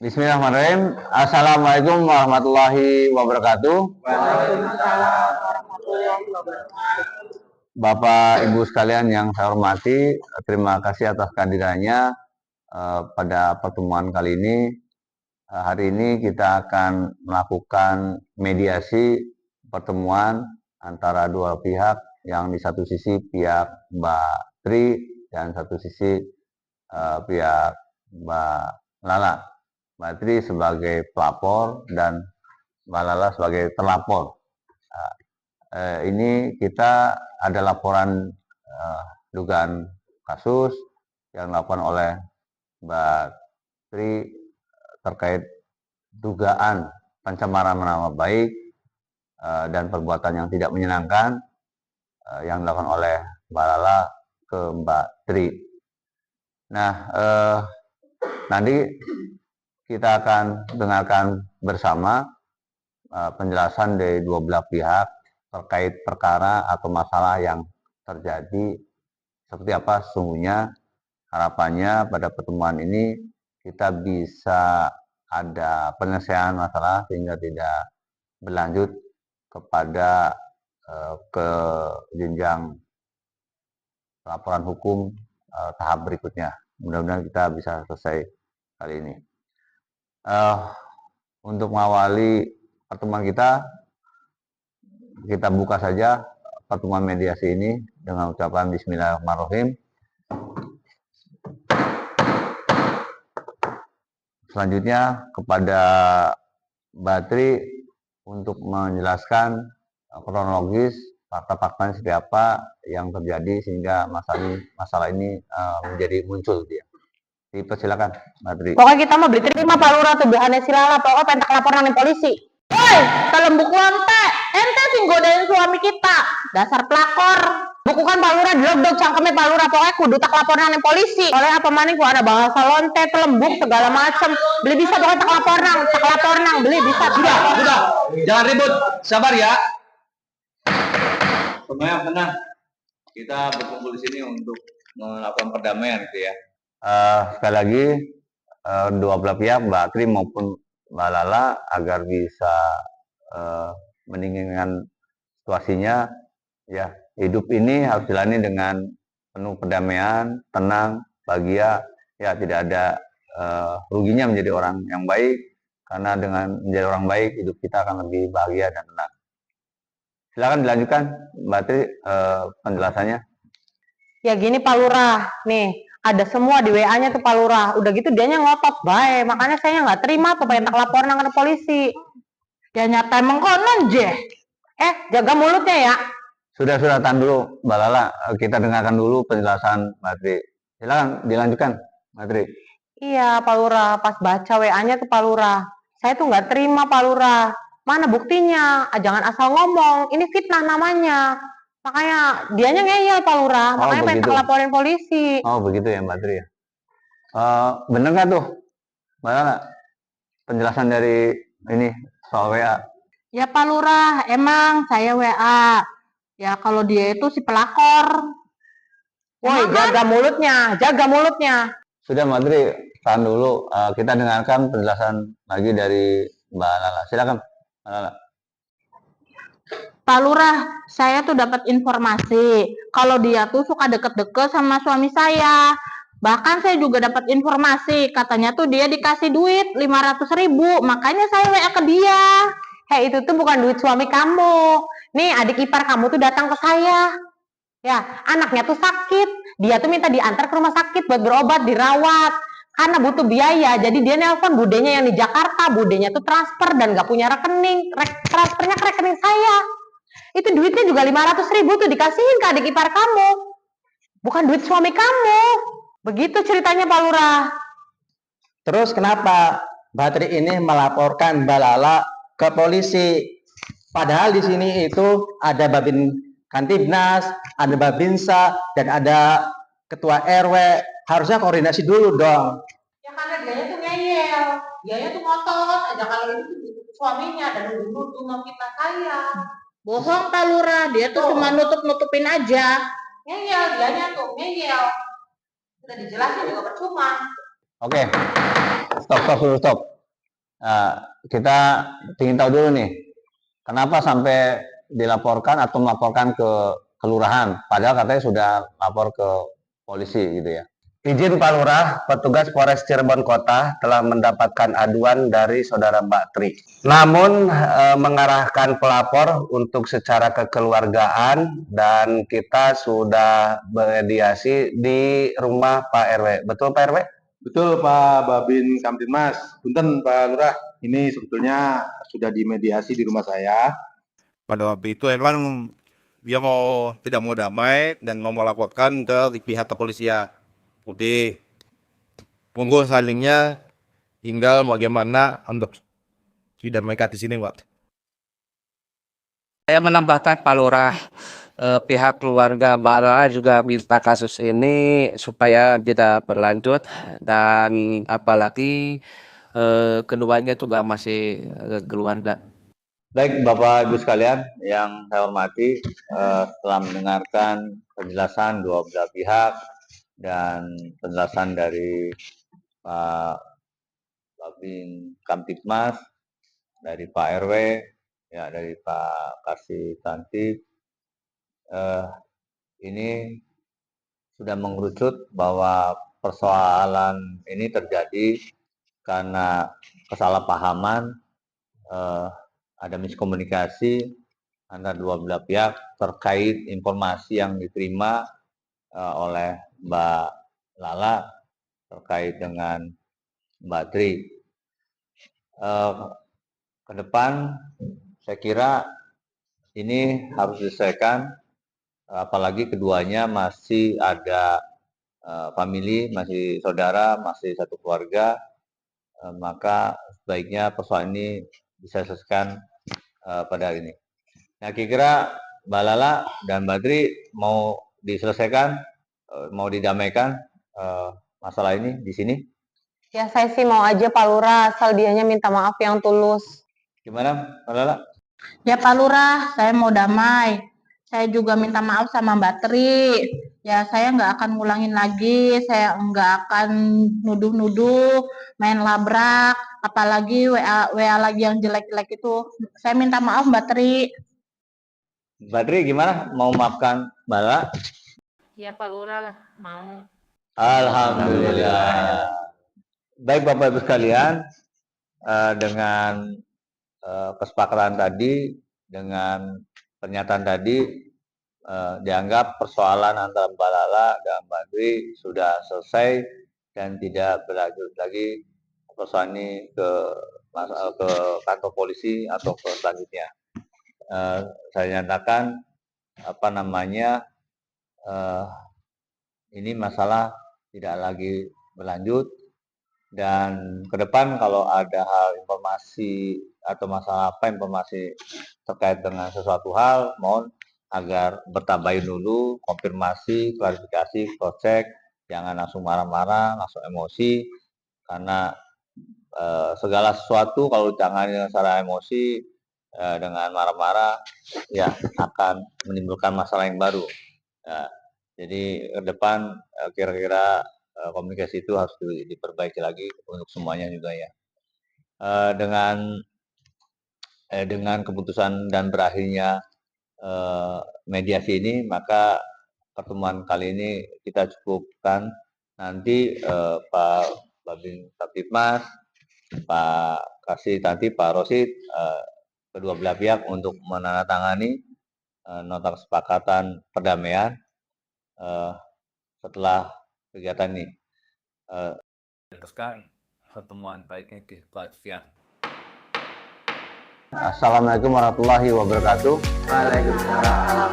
Bismillahirrahmanirrahim. Assalamualaikum warahmatullahi wabarakatuh. Waalaikumsalam warahmatullahi wabarakatuh. Bapak Ibu sekalian yang saya hormati, terima kasih atas kehadirannya pada pertemuan kali ini. Hari ini kita akan melakukan mediasi pertemuan antara dua pihak, yang di satu sisi pihak Mbak Tri dan satu sisi pihak Mbak Lala. Mbak Tri sebagai pelapor dan Mbak Lala sebagai terlapor. Ini kita ada laporan dugaan kasus yang dilakukan oleh Mbak Tri terkait dugaan pencemaran nama baik dan perbuatan yang tidak menyenangkan yang dilakukan oleh Mbak Lala ke Mbak Tri. Nah, nanti kita akan dengarkan bersama penjelasan dari dua belah pihak terkait perkara atau masalah yang terjadi seperti apa sesungguhnya. Harapannya pada pertemuan ini kita bisa ada penyelesaian masalah sehingga tidak berlanjut kepada ke jenjang laporan hukum tahap berikutnya. Mudah-mudahan kita bisa selesai kali ini. Untuk mengawali pertemuan kita buka saja pertemuan mediasi ini dengan ucapan Bismillahirrahmanirrahim. Selanjutnya kepada Mbak Tri untuk menjelaskan kronologis fakta-faktanya seperti apa yang terjadi sehingga masalah ini menjadi muncul dia. Dipersilakan, Mbak Tri. Pokoknya kita mau beli terima Pak Lurah tuh bihannya si Lala, pokoknya pengen tak laporan nih polisi. Woi, telembuk lonte, ente sih godain suami kita, dasar pelakor. Bukukan Pak Lurah, dilogdog cangkemnya Pak Lurah, pokoknya kudu tak laporan nih polisi. Oleh apa maning gua ada bahasa lonte, telembuk segala macem. Beli bisa pokoknya tak laporan, beli bisa. Sudah, jangan ribut, sabar ya. Semuanya tenang. Kita berkumpul di sini untuk melakukan perdamaian gitu ya. Sekali lagi dua belah pihak, Mbak Tri maupun Mbak Lala, agar bisa mendinginkan situasinya, ya hidup ini harus jalani dengan penuh perdamaian, tenang, bahagia, ya tidak ada ruginya menjadi orang yang baik, karena dengan menjadi orang baik hidup kita akan lebih bahagia dan tenang. Silakan dilanjutkan Mbak Tri penjelasannya. Ya gini Pak Lurah, nih ada semua di WA-nya tuh Pak Lurah. Udah gitu dianya ngotot baik, makanya saya nggak terima tuh pengen tak laporan ke polisi. Ya nyata emang konon je. Jaga mulutnya ya. Sudah tahan dulu Mbak Lala, kita dengarkan dulu penjelasan Mbak Tri. Silakan dilanjutkan Mbak Tri. Iya Pak Lurah, pas baca WA-nya tuh Pak Lurah, saya tuh nggak terima Pak Lurah. Mana buktinya? Jangan asal ngomong, ini fitnah namanya. Makanya dianya ngeyel Pak Lurah, makanya pengen tak laporin polisi. Oh begitu ya Mbak Tri ya. Bener nggak tuh Mbak Lala penjelasan dari ini soal WA? Ya Pak Lurah, emang saya WA. Ya kalau dia itu si pelakor. Woi, jaga mulutnya. Sudah Mbak Tri, tahan dulu. Kita dengarkan penjelasan lagi dari Mbak Lala. Silakan Mbak Lala. Pak Lurah, saya tuh dapat informasi kalau dia tuh suka deket-deket sama suami saya. Bahkan saya juga dapat informasi katanya tuh dia dikasih duit 500.000, makanya saya WA ke dia. Hei, itu tuh bukan duit suami kamu. Nih adik ipar kamu tuh datang ke saya. Ya, anaknya tuh sakit. Dia tuh minta diantar ke rumah sakit buat berobat, dirawat. Karena butuh biaya, jadi dia nelpon budenya yang di Jakarta. Budenya tuh transfer dan gak punya rekening. Transfernya ke rekening saya. Itu duitnya juga 500.000 tuh dikasihin ke adik ipar kamu. Bukan duit suami kamu. Begitu ceritanya Pak Lurah. Terus kenapa Mbak Tri ini melaporkan Mbak Lala ke polisi? Padahal di sini itu ada Babin Kantibnas, ada Babinsa, dan ada Ketua RW. Harusnya koordinasi dulu dong. Ya karena dianya tuh ngeyel. Dianya tuh ngotot aja kalau itu suaminya dan nuduh ngefitnah saya. Bohong Pak Lurah, dia tuh cuma nutupin aja. Ngeyel, dianya tuh ngeyel. Udah dijelasin juga percuma. Oke, stop. Kita ingin tahu dulu nih, kenapa sampai dilaporkan atau melaporkan ke kelurahan, padahal katanya sudah lapor ke polisi gitu ya. Izin Pak Lurah, petugas Polres Cirebon Kota telah mendapatkan aduan dari saudara Mbak Tri. Namun mengarahkan pelapor untuk secara kekeluargaan dan kita sudah mediasi di rumah Pak RW. Betul Pak RW? Betul Pak Babin Kamtibmas. Punten Pak Lurah, ini sebetulnya sudah dimediasi di rumah saya. Pada waktu itu emang dia tidak mau damai dan mau melaporkan ke pihak kepolisian. Jadi monggo salingnya tinggal bagaimana untuk didamaikan di sini, Pak. Saya menambahkan Pak Lurah, pihak keluarga Mbak Lala juga minta kasus ini supaya tidak berlanjut dan apalagi keduanya juga masih keluarga. Baik Bapak Ibu sekalian yang saya hormati, setelah mendengarkan penjelasan dua belah pihak dan penjelasan dari Pak Babin Kamtibmas, dari Pak RW, ya dari Pak Kasih Tantip, ini sudah mengerucut bahwa persoalan ini terjadi karena kesalahpahaman, ada miskomunikasi antara dua belah pihak terkait informasi yang diterima oleh Mbak Lala terkait dengan Mbak Tri. Ke depan saya kira ini harus diselesaikan, apalagi keduanya masih ada famili, masih saudara, masih satu keluarga, maka sebaiknya persoalan ini bisa diselesaikan pada hari ini. Nah, kira-kira Mbak Lala dan Mbak Tri mau diselesaikan, mau didamaikan masalah ini di sini? Ya saya sih mau aja Pak Lurah, asal dianya minta maaf yang tulus. Gimana Mbak Lala? Ya Pak Lurah, saya mau damai. Saya juga minta maaf sama Mbak Tri. Ya saya nggak akan ngulangin lagi, saya nggak akan nuduh-nuduh, main labrak, apalagi WA lagi yang jelek-jelek itu. Saya minta maaf Mbak Tri. Mbak Tri gimana? Mau maafkan Mbak Lala? Ya Pak Lurah, mau. Alhamdulillah. Baik Bapak Ibu sekalian, dengan kesepakatan tadi, dengan pernyataan tadi, dianggap persoalan antara Mbak Lala dan Mbak Tri sudah selesai dan tidak berlanjut lagi persoalan ini ke kantor polisi atau ke selanjutnya. Saya nyatakan ini masalah tidak lagi berlanjut, dan ke depan kalau ada hal informasi atau masalah informasi terkait dengan sesuatu hal, mohon agar bertabayun dulu, konfirmasi, klarifikasi, cross check, jangan langsung marah-marah, langsung emosi, karena segala sesuatu kalau ditangani dengan secara emosi, dengan marah-marah, ya akan menimbulkan masalah yang baru. Ya, jadi ke depan kira-kira komunikasi itu harus diperbaiki lagi untuk semuanya juga ya. Dengan keputusan dan berakhirnya mediasi ini, maka pertemuan kali ini kita cukupkan. Nanti Pak Babin Kamtibmas, Pak Kasih Tantip, Pak Rosid, kedua belah pihak untuk menandatangani nota kesepakatan perdamaian setelah kegiatan ini. Teruskan pertemuan baiknya ke pelatihan. Assalamualaikum warahmatullahi wabarakatuh. Waalaikumsalam.